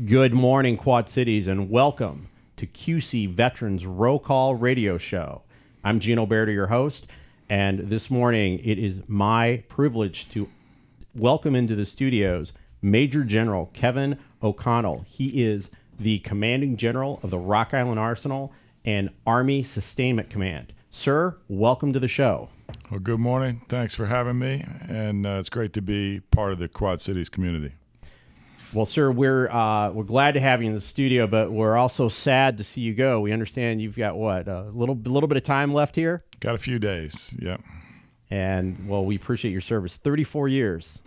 Good morning, Quad Cities, and welcome to QC Veterans Roll Call Radio Show. I'm Gino Berti, your host, and this morning it is my privilege to welcome into the studios Major General Kevin O'Connell. He is the Commanding General of the Rock Island Arsenal and Army Sustainment Command. Sir, welcome to the show. Well, good morning. Thanks for having me, and it's great to be part of the Quad Cities community. Well, sir, we're glad to have you in the studio, but we're also sad to see you go. We understand you've got a little bit of time left here. Got a few days, yeah. And well, we appreciate your service. 34 years.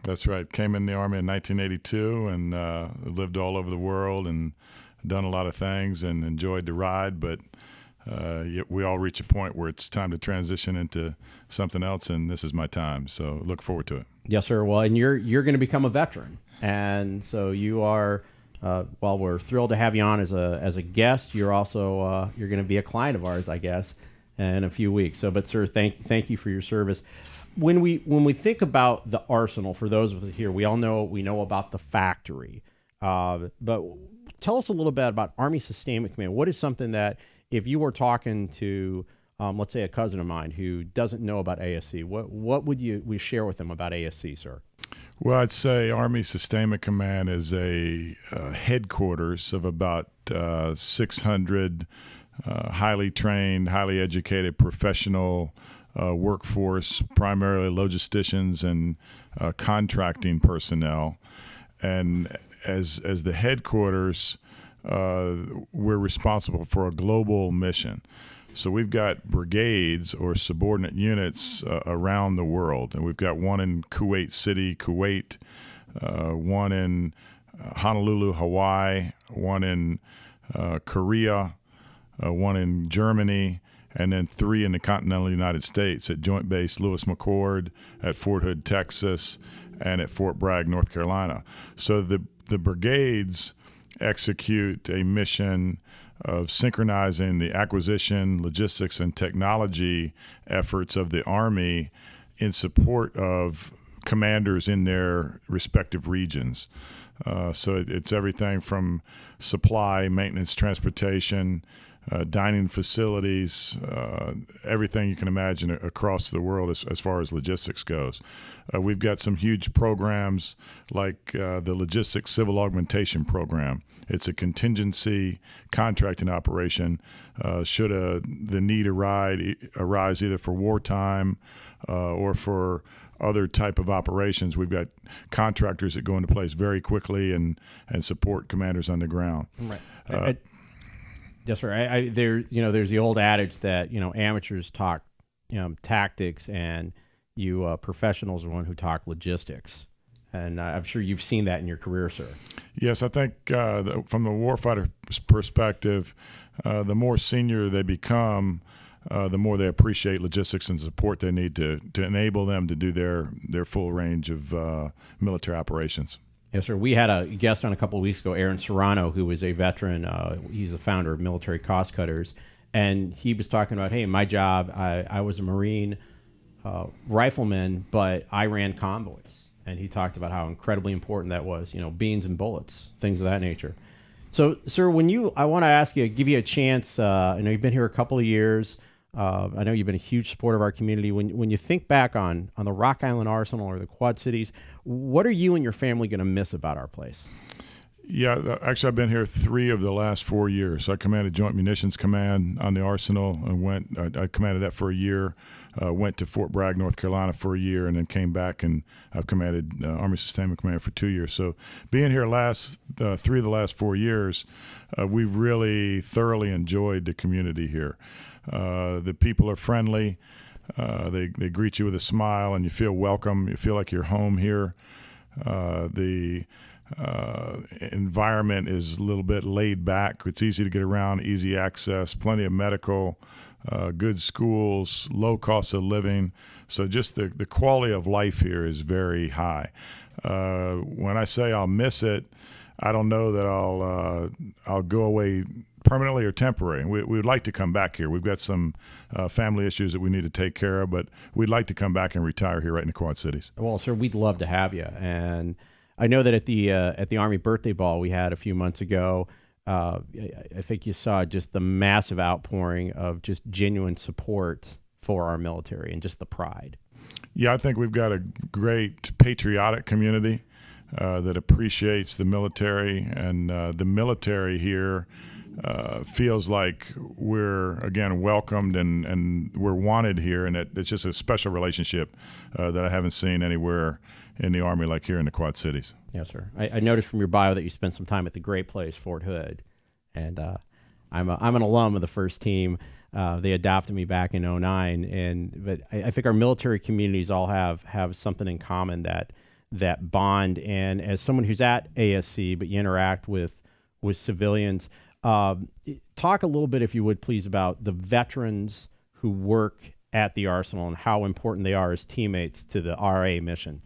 That's right. Came in the Army in 1982 and lived all over the world and done a lot of things and enjoyed the ride. But we all reach a point where it's time to transition into something else, and this is my time. So look forward to it. Yes, sir. Well, and you're going to become a veteran. And so you are, while we're thrilled to have you on as a guest, you're also you're going to be a client of ours, I guess, in a few weeks. So, but sir, thank you for your service. When we think about the Arsenal, for those of us here, we know about the factory, but tell us a little bit about Army Sustainment Command. What is something that if you were talking to, let's say, a cousin of mine who doesn't know about ASC, what would we share with them about ASC, sir? Well, I'd say Army Sustainment Command is a headquarters of about 600 highly trained, highly educated professional workforce, primarily logisticians and contracting personnel. And as the headquarters, we're responsible for a global mission. So we've got brigades or subordinate units around the world, and we've got one in Kuwait City, Kuwait, one in Honolulu, Hawaii, one in Korea, one in Germany, and then 3 in the continental United States at Joint Base Lewis McChord, at Fort Hood, Texas, and at Fort Bragg, North Carolina. So the brigades execute a mission of synchronizing the acquisition, logistics, and technology efforts of the Army in support of commanders in their respective regions. So it's everything from supply, maintenance, transportation, dining facilities, everything you can imagine across the world as far as logistics goes. We've got some huge programs like the Logistics Civil Augmentation Program. It's a contingency contracting operation should the need arise either for wartime or for other type of operations. We've got contractors that go into place very quickly and support commanders on the ground. Right. Yes, sir. There's the old adage that amateurs talk tactics and you professionals are the one who talk logistics. And I'm sure you've seen that in your career, sir. Yes, I think from the warfighter perspective, the more senior they become, the more they appreciate logistics and support they need to enable them to do their full range of military operations. Yes, sir. We had a guest on a couple of weeks ago, Aaron Serrano, who is a veteran. He's the founder of Military Cost Cutters. And he was talking about, hey, my job, I was a Marine rifleman, but I ran convoys. And he talked about how incredibly important that was, beans and bullets, things of that nature. So, sir, I want to ask you, give you a chance. I know you've been here a couple of years. I know you've been a huge supporter of our community. When you think back on the Rock Island Arsenal or the Quad Cities, what are you and your family going to miss about our place? Yeah, actually, I've been here 3 of the last 4 years. I commanded Joint Munitions Command on the Arsenal and I commanded that for a year. Went to Fort Bragg, North Carolina for a year, and then came back, and I've commanded Army Sustainment Command for 2 years. So being here 3 of the last 4 years, we've really thoroughly enjoyed the community here. The people are friendly. They greet you with a smile, and you feel welcome. You feel like you're home here. The environment is a little bit laid back. It's easy to get around, easy access, plenty of medical, good schools, low cost of living. So just the quality of life here is very high. When I say I'll miss it, I don't know that I'll go away permanently or temporary. We would like to come back here. We've got some family issues that we need to take care of, but we'd like to come back and retire here right in the Quad Cities. Well, sir, we'd love to have you. And I know that at the Army birthday ball we had a few months ago, I think you saw just the massive outpouring of just genuine support for our military and just the pride. Yeah, I think we've got a great patriotic community that appreciates the military, and the military here feels like we're, again, welcomed and we're wanted here, and it's just a special relationship that I haven't seen anywhere in the Army like here in the Quad Cities. Yes, sir. I noticed from your bio that you spent some time at the great place, Fort Hood, and I'm an alum of the first team. They adopted me back in '09, but I think our military communities all have something in common, that bond. And as someone who's at ASC, but you interact with civilians, talk a little bit, if you would, please, about the veterans who work at the Arsenal and how important they are as teammates to the RA mission.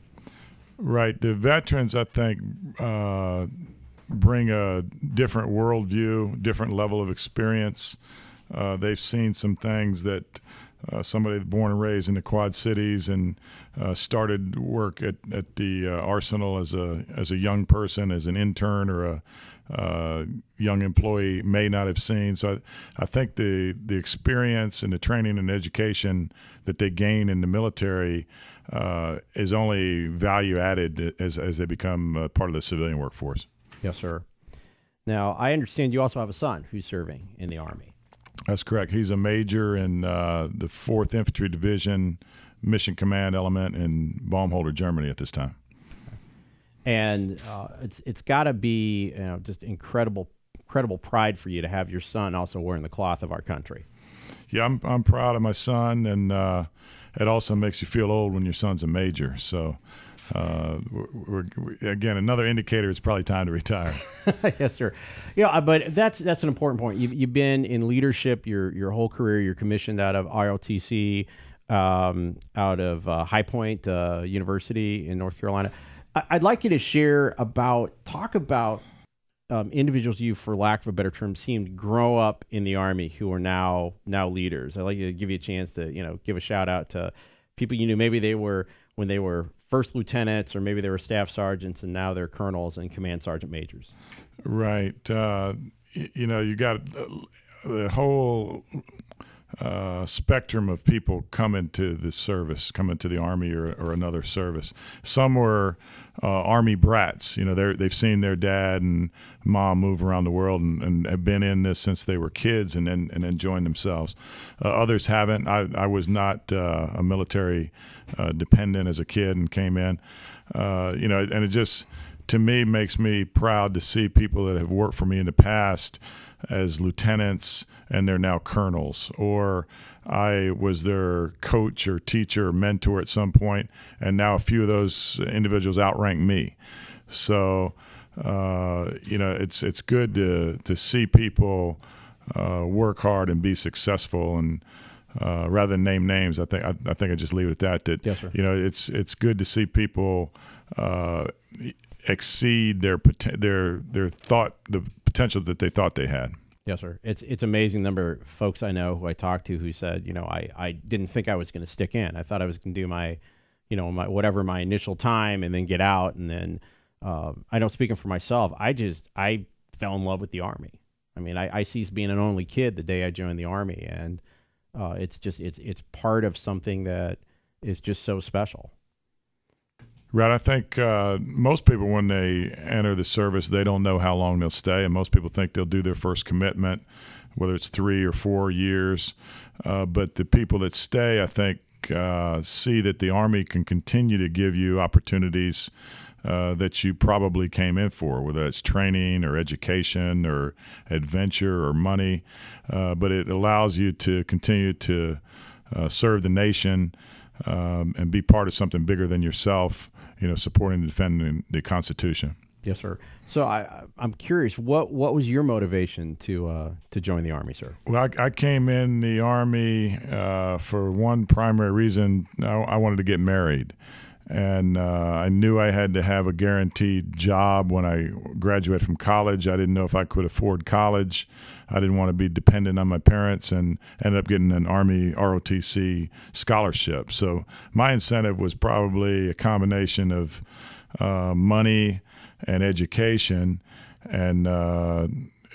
Right. The veterans, I think, bring a different worldview, different level of experience. They've seen some things that somebody born and raised in the Quad Cities and started work at the Arsenal as a young person, as an intern or a young employee may not have seen. So I think the experience and the training and education that they gain in the military is only value added as they become part of the civilian workforce. Yes, sir. Now, I understand you also have a son who's serving in the Army. That's correct. He's a major in the 4th Infantry Division Mission Command Element in Baumholder, Germany at this time. And it's got to be just incredible pride for you to have your son also wearing the cloth of our country. Yeah, I'm proud of my son, and it also makes you feel old when your son's a major. So, again, another indicator it's probably time to retire. Yes, sir. Yeah, but that's an important point. You've been in leadership your whole career. You're commissioned out of ROTC, out of High Point University in North Carolina. I'd like you to talk about individuals you, for lack of a better term, seemed grow up in the Army who are now leaders. I'd like to give you a chance to give a shout out to people you knew. Maybe they were when they were first lieutenants, or maybe they were staff sergeants, and now they're colonels and command sergeant majors. Right. You got the whole spectrum of people coming to the service, coming to the Army or another service. Some were Army brats. They've seen their dad and mom move around the world and have been in this since they were kids, and then joined themselves. Others haven't. I was not a military dependent as a kid and came in. And it just, to me, makes me proud to see people that have worked for me in the past as lieutenants and they're now colonels, or I was their coach or teacher or mentor at some point, and now a few of those individuals outrank me. So, it's good to see people work hard and be successful. And rather than name names, I think I just leave it at that. Yes, sir. It's good to see people exceed their thought, the potential that they thought they had. Yes, sir. It's amazing number of folks I know who I talked to who said, I didn't think I was going to stick in. I thought I was going to do my my initial time and then get out. And then I know, speaking for myself, I fell in love with the Army. I mean, I ceased being an only kid the day I joined the Army, and it's part of something that is just so special. Right. I think most people, when they enter the service, they don't know how long they'll stay. And most people think they'll do their first commitment, whether it's 3 or 4 years. But the people that stay, I think, see that the Army can continue to give you opportunities that you probably came in for, whether it's training or education or adventure or money. But it allows you to continue to serve the nation and be part of something bigger than yourself, supporting and defending the Constitution. Yes, sir. So I'm curious, what was your motivation to join the Army, sir? Well, I came in the Army for one primary reason. I wanted to get married. And I knew I had to have a guaranteed job when I graduated from college. I didn't know if I could afford college. I didn't want to be dependent on my parents, and ended up getting an Army ROTC scholarship. So my incentive was probably a combination of money, and education, and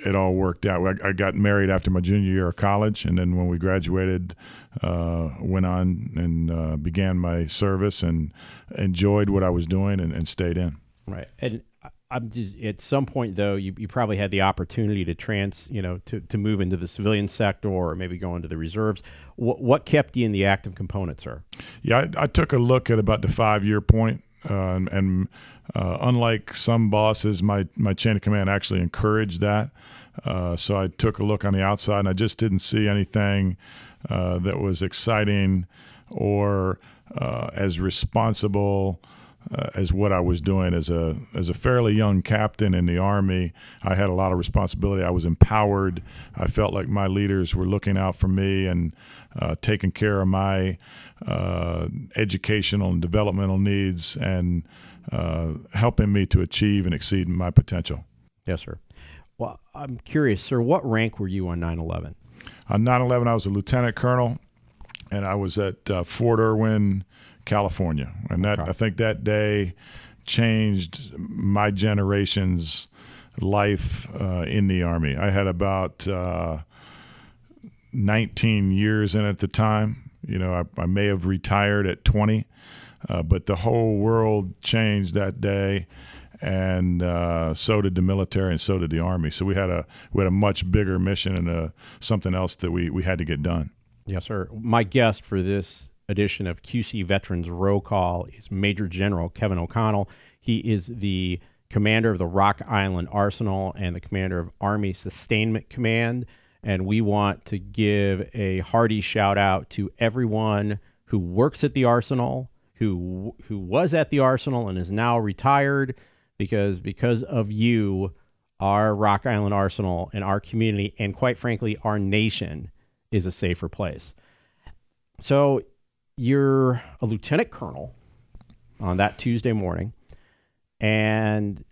it all worked out. I got married after my junior year of college, and then when we graduated, went on and began my service and enjoyed what I was doing and stayed in. Right. And I'm just, at some point though, you probably had the opportunity to to move into the civilian sector or maybe go into the reserves. What kept you in the active component, sir? Yeah, I took a look at about the 5-year point, and unlike some bosses, my chain of command actually encouraged that. So I took a look on the outside, and I just didn't see anything that was exciting or as responsible as what I was doing as a fairly young captain in the Army. I had a lot of responsibility. I was empowered. I felt like my leaders were looking out for me and taking care of my educational and developmental needs and helping me to achieve and exceed my potential. Yes, sir. Well, I'm curious, sir, what rank were you on 9/11? On 9/11, I was a lieutenant colonel, and I was at Fort Irwin, California. And that, I think that day changed my generation's life in the Army. I had about 19 years in at the time. I may have retired at 20, but the whole world changed that day. And so did the military, and so did the Army. So we had a much bigger mission and something else that we had to get done. Yes, sir. My guest for this edition of QC Veterans Roll Call is Major General Kevin O'Connell. He is the commander of the Rock Island Arsenal and the commander of Army Sustainment Command. And we want to give a hearty shout out to everyone who works at the Arsenal, who was at the Arsenal and is now retired. Because of you, our Rock Island Arsenal and our community, and quite frankly, our nation is a safer place. So you're a lieutenant colonel on that Tuesday morning, and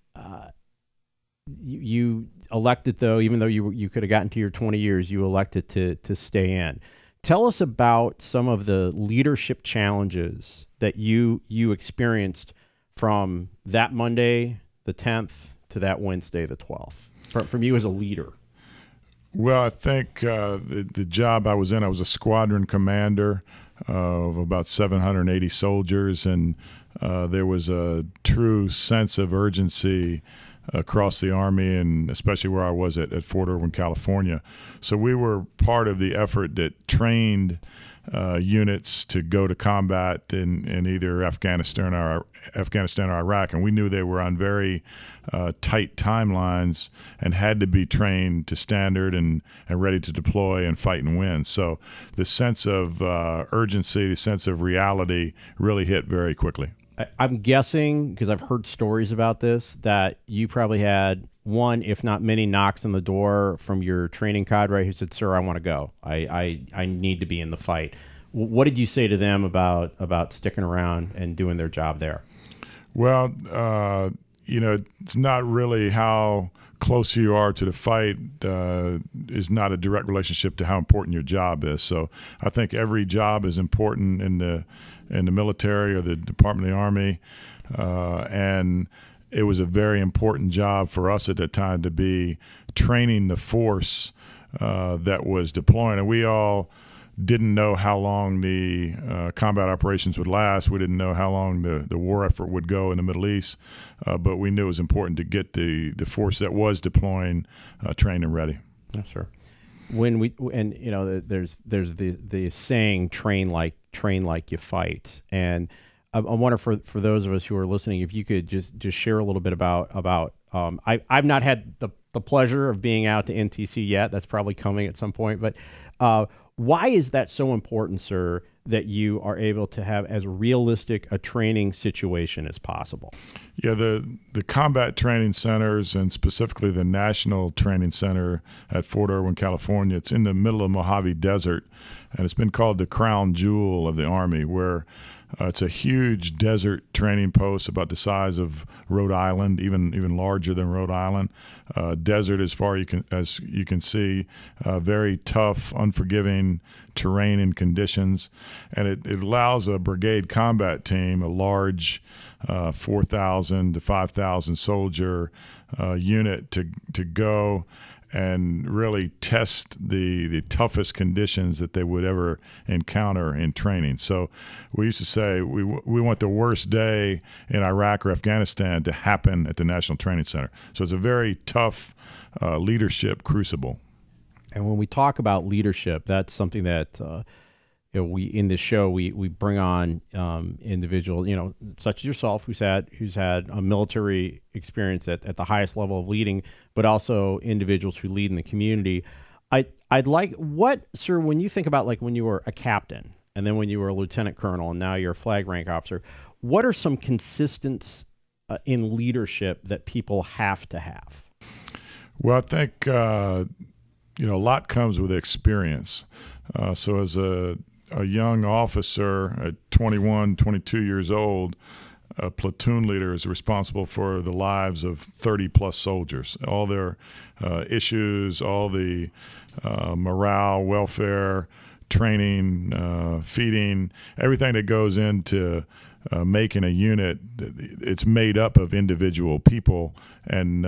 you elected, though, even though you could have gotten to your 20 years, you elected to stay in. Tell us about some of the leadership challenges that you experienced from that Monday, the 10th, to that Wednesday, the 12th, from you as a leader. Well, I think the job I was in, I was a squadron commander of about 780 soldiers, and there was a true sense of urgency across the Army, and especially where I was at Fort Irwin, California. So we were part of the effort that trained units to go to combat in either Afghanistan or Iraq, and we knew they were on very tight timelines and had to be trained to standard and ready to deploy and fight and win. So the sense of urgency, the sense of reality really hit very quickly. I'm guessing, because I've heard stories about this, that you probably had one, if not many, knocks on the door from your training cadre who said, "Sir, I want to go. I need to be in the fight." What did you say to them about sticking around and doing their job there? Well, it's not really how close you are to the fight is not a direct relationship to how important your job is. So I think every job is important in the military or the Department of the Army, and it was a very important job for us at that time to be training the force that was deploying. And we all didn't know how long the combat operations would last. We didn't know how long the war effort would go in the Middle East, but we knew it was important to get the force that was deploying trained and ready. Yes, sir. There's the saying, train like you fight. And I wonder for those of us who are listening, if you could just share a little bit about I've not had the pleasure of being out to NTC yet. That's probably coming at some point. But why is that so important, sir, that you are able to have as realistic a training situation as possible? Yeah, the combat training centers, and specifically the National Training Center at Fort Irwin, California, it's in the middle of Mojave Desert, and it's been called the crown jewel of the Army, where It's a huge desert training post, about the size of Rhode Island, even larger than Rhode Island. Desert as far as you can see, very tough, unforgiving terrain and conditions, and it allows a brigade combat team, a large 4,000 to 5,000 soldier unit to go and really test the toughest conditions that they would ever encounter in training. So we used to say we want the worst day in Iraq or Afghanistan to happen at the National Training Center. So it's a very tough leadership crucible. And when we talk about leadership, that's something that we in this show we bring on individuals, such as yourself, who's had a military experience at the highest level of leading, but also individuals who lead in the community. I'd like, sir, when you think about like when you were a captain and then when you were a lieutenant colonel and now you're a flag rank officer, what are some consistents in leadership that people have to have? Well, I think a lot comes with experience. So as a young officer at 21, 22 years old, a platoon leader is responsible for the lives of 30 plus soldiers, all their issues, all the morale, welfare, training, feeding, everything that goes into making a unit. It's made up of individual people, and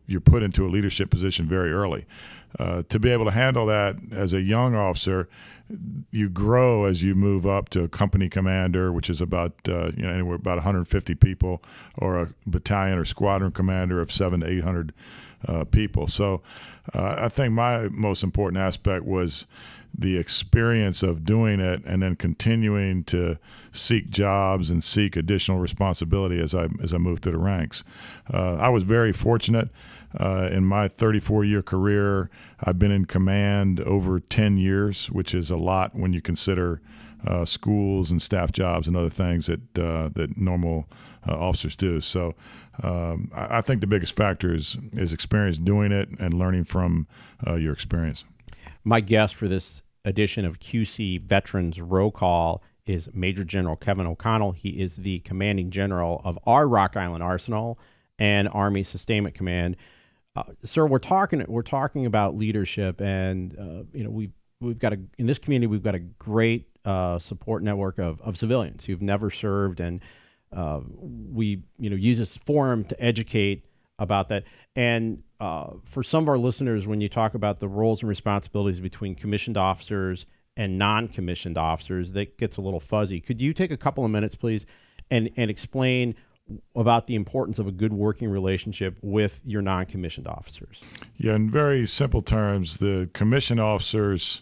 you're put into a leadership position very early. To be able to handle that as a young officer, you grow as you move up to a company commander, which is about anywhere about 150 people, or a battalion or squadron commander of 700 to 800 people. So I think my most important aspect was the experience of doing it and then continuing to seek jobs and seek additional responsibility as I moved through the ranks. I was very fortunate. In my 34-year career, I've been in command over 10 years, which is a lot when you consider schools and staff jobs and other things that normal officers do. So I think the biggest factor is experience doing it and learning from your experience. My guest for this edition of QC Veterans Roll Call is Major General Kevin O'Connell. He is the commanding general of our Rock Island Arsenal and Army Sustainment Command. Sir, we're talking about leadership, and we've got in this community we've got a great support network of civilians who've never served, and we use this forum to educate about that. And for some of our listeners, when you talk about the roles and responsibilities between commissioned officers and non-commissioned officers, that gets a little fuzzy. Could you take a couple of minutes, please, and explain about the importance of a good working relationship with your non-commissioned officers? Yeah, in very simple terms, the commissioned officers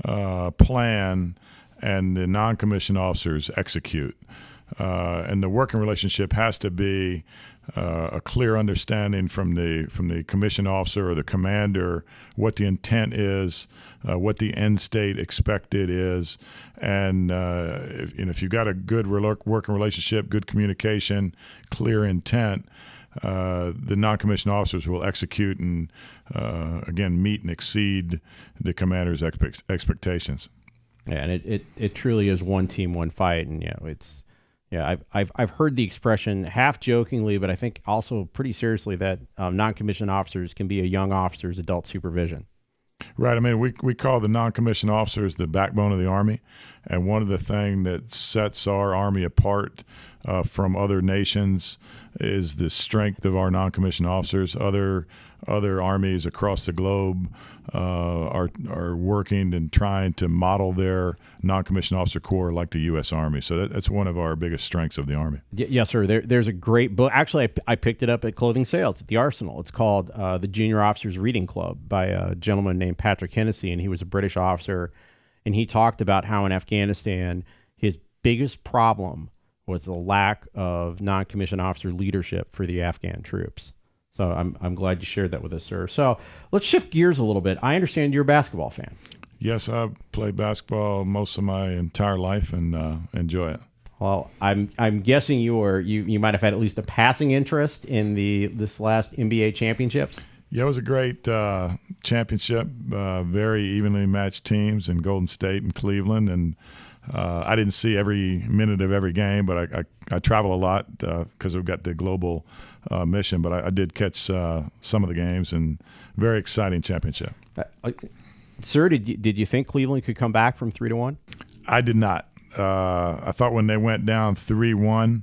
plan and the non-commissioned officers execute. And the working relationship has to be a clear understanding from the commissioned officer or the commander what the intent is, what the end state expected is, and if you've got a good working relationship, good communication, clear intent, the non-commissioned officers will execute and again meet and exceed the commander's expectations. Yeah, and it truly is one team, one fight, and it's. Yeah, I've heard the expression half jokingly, but I think also pretty seriously that non-commissioned officers can be a young officer's adult supervision. Right. I mean, we call the non-commissioned officers the backbone of the Army, and one of the things that sets our Army apart from other nations is the strength of our non-commissioned officers. Other armies across the globe are working and trying to model their non-commissioned officer corps like the U.S. Army. So that's one of our biggest strengths of the Army. Yes, sir. There's a great book. Actually, I picked it up at Clothing Sales at the Arsenal. It's called The Junior Officers Reading Club by a gentleman named Patrick Hennessy, and he was a British officer. And he talked about how in Afghanistan, his biggest problem was the lack of non-commissioned officer leadership for the Afghan troops. So I'm glad you shared that with us, sir. So let's shift gears a little bit. I understand you're a basketball fan. Yes, I've played basketball most of my entire life and enjoy it. Well, I'm guessing you might have had at least a passing interest in this last NBA championships. Yeah, it was a great championship. Very evenly matched teams in Golden State and Cleveland, and I didn't see every minute of every game, but I travel a lot because we've got the global mission. But I did catch some of the games, and very exciting championship. Sir, did you think Cleveland could come back from 3-1? I did not. I thought when they went down 3-1,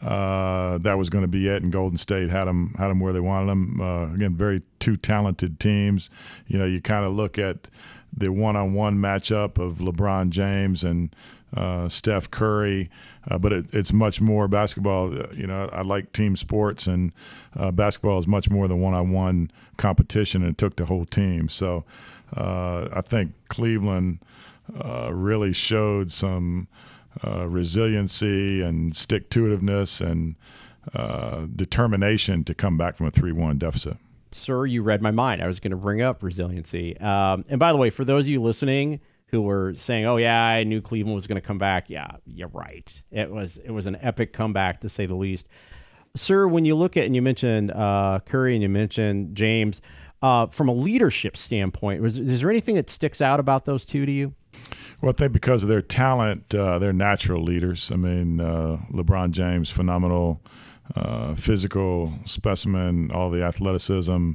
that was going to be it, and Golden State had them where they wanted them. Again, very two talented teams. You kind of look at the one-on-one matchup of LeBron James and Steph Curry, but it's much more basketball. I like team sports, and basketball is much more than one-on-one competition, and it took the whole team. So I think Cleveland really showed some resiliency and stick-to-itiveness and determination to come back from a 3-1 deficit. Sir, you read my mind. I was going to bring up resiliency. And by the way, for those of you listening who were saying, "Oh yeah, I knew Cleveland was going to come back," yeah, you're right. It was an epic comeback, to say the least. Sir, when you look at, and you mentioned Curry and you mentioned James, from a leadership standpoint, is there anything that sticks out about those two to you? Well, I think because of their talent, they're natural leaders. I mean, LeBron James, phenomenal physical specimen, all the athleticism,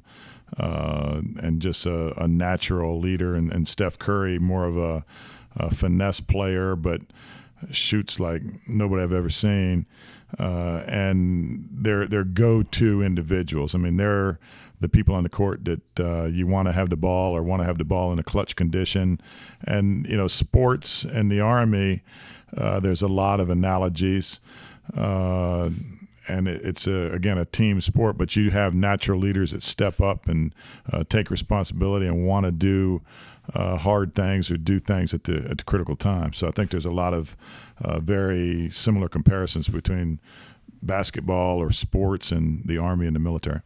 and just a natural leader. And Steph Curry, more of a finesse player, but shoots like nobody I've ever seen. And they're go-to individuals. I mean, they're the people on the court that you want to have the ball, or want to have the ball in a clutch condition. And, sports and the Army, there's a lot of analogies. And it's, again, a team sport, but you have natural leaders that step up and take responsibility and want to do hard things or do things at the critical time. So I think there's a lot of very similar comparisons between basketball or sports and the Army and the military.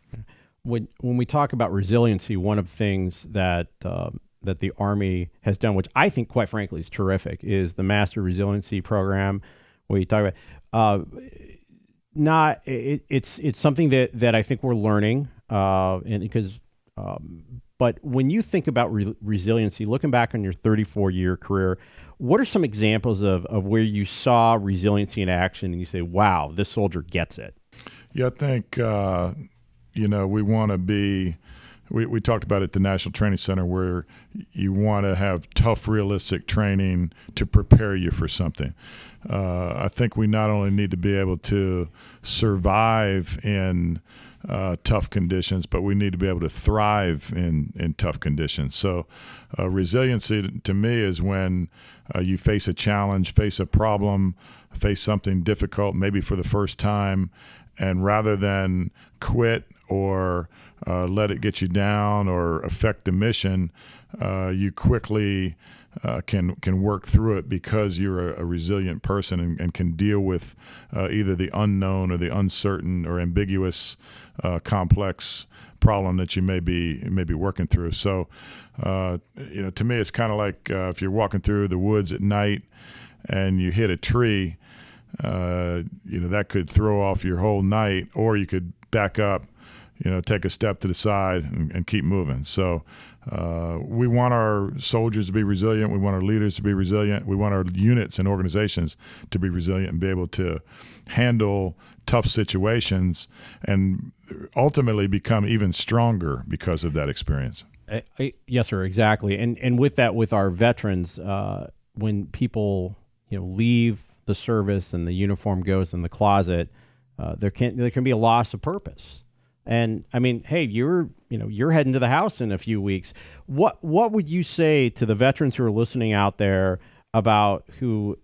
When we talk about resiliency, one of the things that the Army has done, which I think, quite frankly, is terrific, is the Master Resiliency Program. Where you talk about it's something that I think we're learning, and because. But when you think about resiliency, looking back on your 34-year career, what are some examples of where you saw resiliency in action and you say, "Wow, this soldier gets it"? Yeah, I think. We want to be – we talked about it at the National Training Center, where you want to have tough, realistic training to prepare you for something. I think we not only need to be able to survive in tough conditions, but we need to be able to thrive in tough conditions. So resiliency to me is when you face a challenge, face a problem, face something difficult, maybe for the first time, and rather than quit or let it get you down or affect the mission, you quickly can work through it because you're a resilient person and can deal with either the unknown or the uncertain or ambiguous, complex problem that you may be working through. So, to me, it's kind of like if you're walking through the woods at night and you hit a tree. That could throw off your whole night, or you could back up, take a step to the side and keep moving. So we want our soldiers to be resilient. We want our leaders to be resilient. We want our units and organizations to be resilient and be able to handle tough situations and ultimately become even stronger because of that experience. Yes, sir, exactly. And with that, with our veterans, when people leave the service and the uniform goes in the closet, there can be a loss of purpose. And I mean, hey, you're heading to the house in a few weeks. What would you say to the veterans who are listening out there about who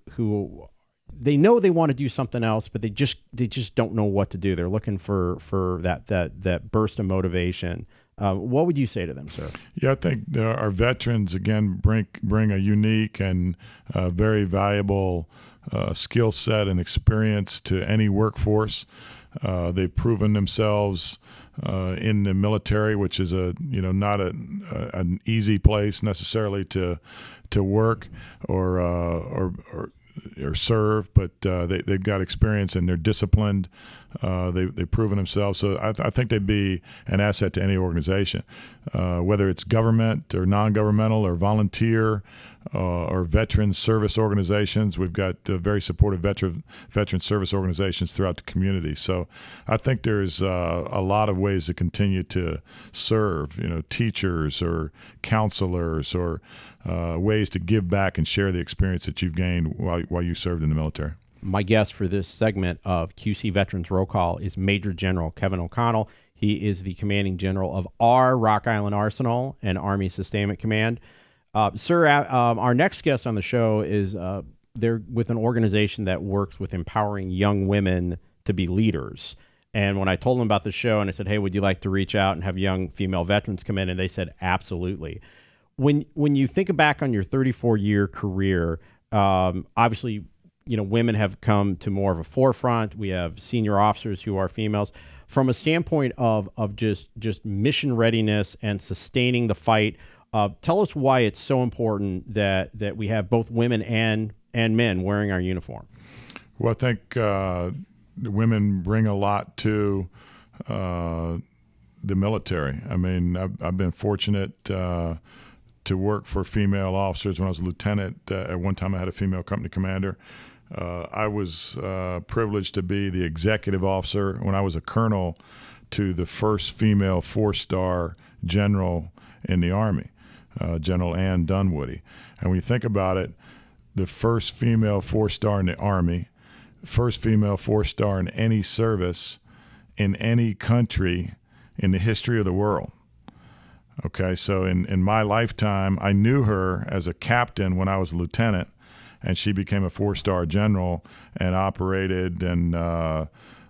they know they want to do something else, but they just don't know what to do? They're looking for that burst of motivation. What would you say to them, sir? Yeah, I think our veterans again bring a unique and very valuable skill set and experience to any workforce. They've proven themselves in the military, which is not an easy place necessarily to work or serve, but they've got experience and they're disciplined. They've proven themselves. So I think they'd be an asset to any organization, whether it's government or non-governmental or volunteer or veteran service organizations. We've got very supportive veteran service organizations throughout the community. So I think there's a lot of ways to continue to serve, teachers or counselors or ways to give back and share the experience that you've gained while you served in the military. My guest for this segment of QC Veterans Roll Call is Major General Kevin O'Connell. He is the commanding general of our Rock Island Arsenal and Army Sustainment Command. Sir, our next guest on the show is they're with an organization that works with empowering young women to be leaders. And when I told them about the show and I said, hey, would you like to reach out and have young female veterans come in? And they said, absolutely. When you think back on your 34-year career, obviously, women have come to more of a forefront. We have senior officers who are females. From a standpoint of just mission readiness and sustaining the fight, tell us why it's so important that we have both women and men wearing our uniform. Well, I think women bring a lot to the military. I mean, I've been fortunate to work for female officers. When I was a lieutenant, at one time I had a female company commander. I was privileged to be the executive officer when I was a colonel to the first female 4-star general in the Army, General Ann Dunwoody. And when you think about it, the first female 4-star in the Army, first female 4-star in any service in any country in the history of the world. Okay, so in my lifetime, I knew her as a captain when I was a lieutenant, and she became a 4-star general and operated and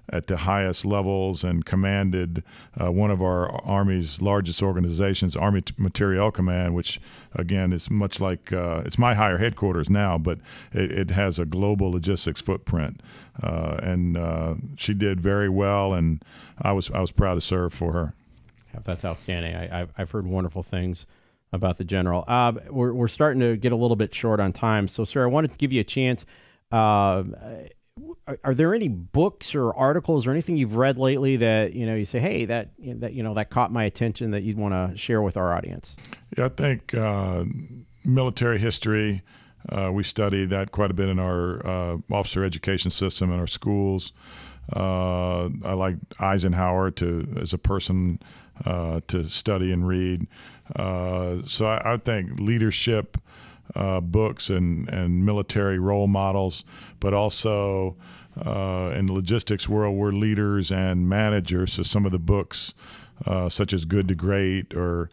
at the highest levels and commanded one of our Army's largest organizations, Army Materiel Command, which, again, is much like it's my higher headquarters now, but it has a global logistics footprint. And she did very well, and I was proud to serve for her. That's outstanding. I've heard wonderful things about the general. We're starting to get a little bit short on time. So, sir, I wanted to give you a chance. Are there any books or articles or anything you've read lately that, you say, hey, that caught my attention that you'd want to share with our audience? Yeah, I think military history, we study that quite a bit in our officer education system in our schools. I like Eisenhower as a person to study and read. So I think leadership books and military role models, but also in the logistics world, we're leaders and managers. So some of the books, such as Good to Great or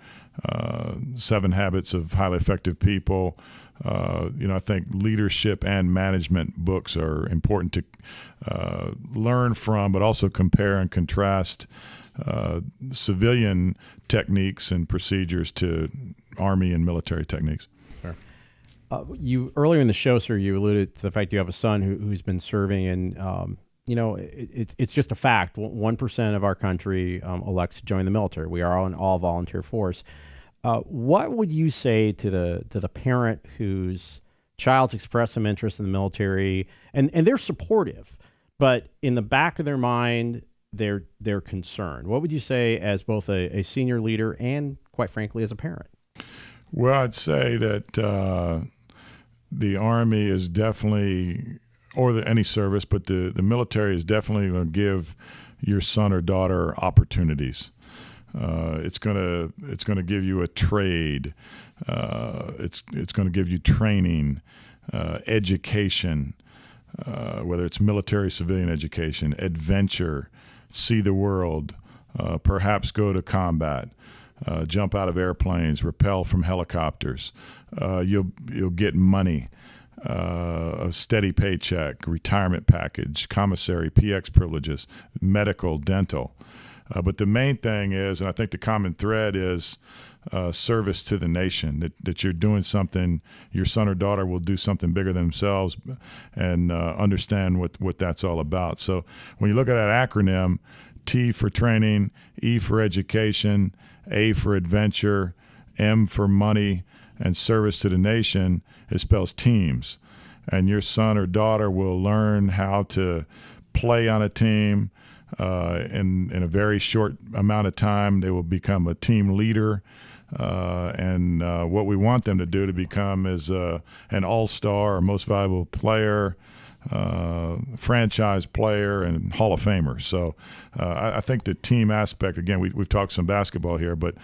7 Habits of Highly Effective People, I think leadership and management books are important to learn from, but also compare and contrast civilian techniques and procedures to Army and military techniques. Sure. You earlier in the show, sir, you alluded to the fact you have a son who's been serving, and it's just a fact. 1% of our country elects to join the military. We are an all volunteer force. What would you say to the parent whose child's expressed some interest in the military, and they're supportive, but in the back of their mind, they're concerned? What would you say as both a senior leader and, quite frankly, as a parent? Well, I'd say that the Army is definitely, or any service, but the military is definitely going to give your son or daughter opportunities. It's gonna give you a trade. It's going to give you training, education, whether it's military, civilian education, adventure, see the world, perhaps go to combat, jump out of airplanes, rappel from helicopters. You'll get money, a steady paycheck, retirement package, commissary, PX privileges, medical, dental. But the main thing is, and I think the common thread is service to the nation, that you're doing something, your son or daughter will do something bigger than themselves and understand what that's all about. So when you look at that acronym, T for training, E for education, A for adventure, M for money, and service to the nation, it spells teams. And your son or daughter will learn how to play on a team, in a very short amount of time, they will become a team leader. And what we want them to do to become is an all-star or most valuable player, franchise player, and Hall of Famer. So I think the team aspect, again, we've talked some basketball here, but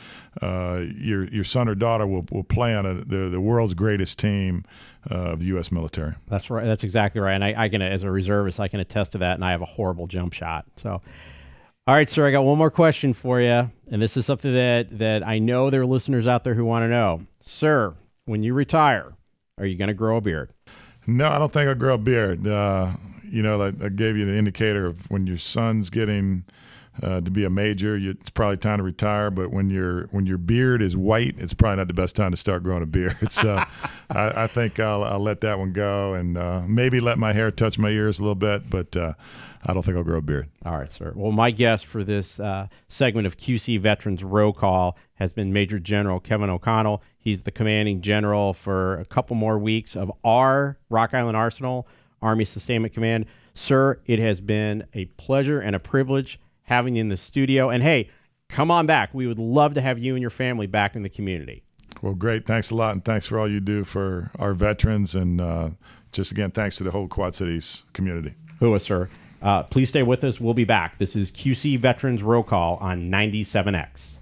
your son or daughter will play on the world's greatest team of the U.S. military. That's right. That's exactly right. And I can, as a reservist, I can attest to that, and I have a horrible jump shot. So, all right, sir, I got one more question for you, and this is something that I know there are listeners out there who want to know. Sir, when you retire, are you going to grow a beard? No, I don't think I'll grow a beard. Like I gave you the indicator of when your son's getting to be a major, it's probably time to retire. But when your beard is white, it's probably not the best time to start growing a beard. So I think I'll let that one go, and maybe let my hair touch my ears a little bit, but I don't think I'll grow a beard. All right, sir. Well, my guest for this segment of QC Veterans Roll Call has been Major General Kevin O'Connell. He's the commanding general for a couple more weeks of our Rock Island Arsenal Army Sustainment Command. Sir, it has been a pleasure and a privilege having you in the studio. And hey, come on back. We would love to have you and your family back in the community. Well, great. Thanks a lot, and thanks for all you do for our veterans. And just again, thanks to the whole Quad Cities community. Hua, sir. Please stay with us. We'll be back. This is QC Veterans Roll Call on 97X.